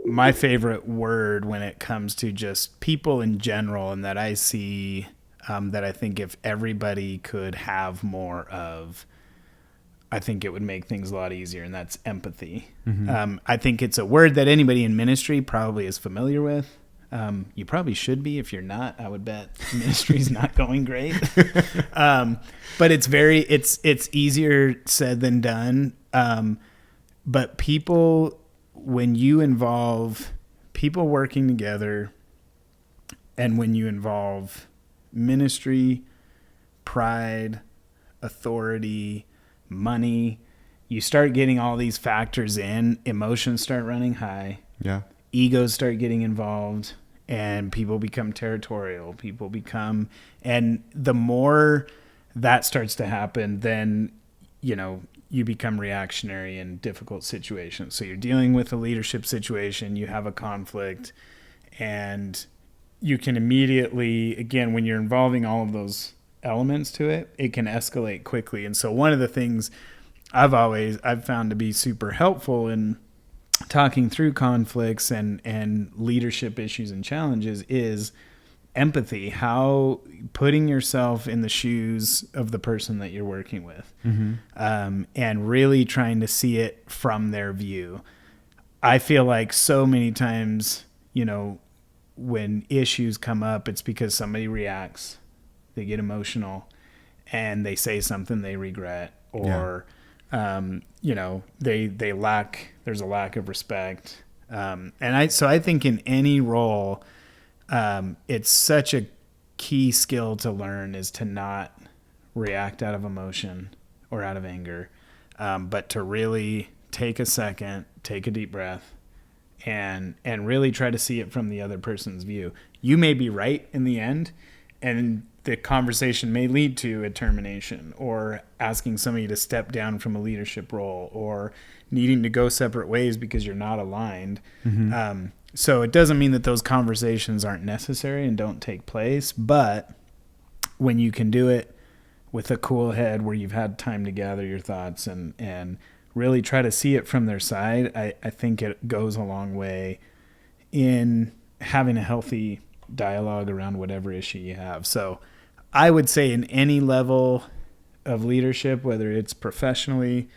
my favorite word when it comes to just people in general, and that I see that I think if everybody could have more of, I think it would make things a lot easier, and that's empathy. I think it's a word that anybody in ministry probably is familiar with. You probably should be. If you're not, I would bet ministry's not going great. But it's easier said than done. But when you involve people working together, and when you involve ministry, pride, authority, money, you start getting all these factors in, emotions start running high. Yeah. Egos start getting involved, and people become territorial. And the more that starts to happen, then, you become reactionary in difficult situations. So you're dealing with a leadership situation, you have a conflict, and you can immediately, again, when you're involving all of those elements to it, it can escalate quickly. And so one of the things I've found to be super helpful in talking through conflicts and leadership issues and challenges is empathy, how putting yourself in the shoes of the person that you're working with, and really trying to see it from their view. I feel like so many times, when issues come up, it's because somebody reacts, they get emotional, and they say something they regret, or there's a lack of respect. So I think in any role, it's such a key skill to learn is to not react out of emotion or out of anger, but to really take a second, take a deep breath, and really try to see it from the other person's view. You may be right in the end, and the conversation may lead to a termination, or asking somebody to step down from a leadership role, or needing to go separate ways because you're not aligned. So it doesn't mean that those conversations aren't necessary and don't take place, but when you can do it with a cool head, where you've had time to gather your thoughts and really try to see it from their side, I think it goes a long way in having a healthy dialogue around whatever issue you have. So I would say in any level of leadership, whether it's professionally,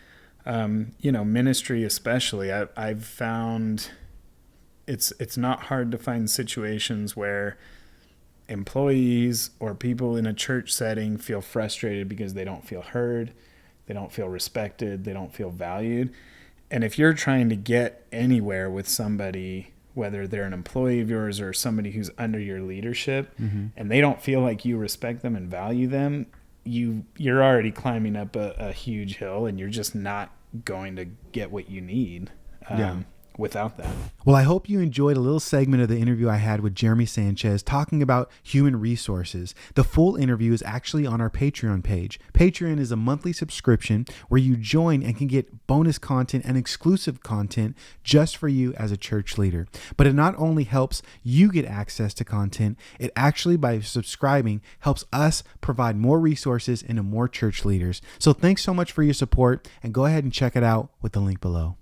ministry especially, I've found it's not hard to find situations where employees or people in a church setting feel frustrated because they don't feel heard, they don't feel respected, they don't feel valued. And if you're trying to get anywhere with somebody, whether they're an employee of yours or somebody who's under your leadership, and they don't feel like you respect them and value them, you're already climbing up a huge hill, and you're just not going to get what you need without that. Well, I hope you enjoyed a little segment of the interview I had with Jeremy Sanchez talking about human resources. The full interview is actually on our Patreon page. Patreon is a monthly subscription where you join and can get bonus content and exclusive content just for you as a church leader. But it not only helps you get access to content, it actually, by subscribing, helps us provide more resources into more church leaders. So thanks so much for your support, and go ahead and check it out with the link below.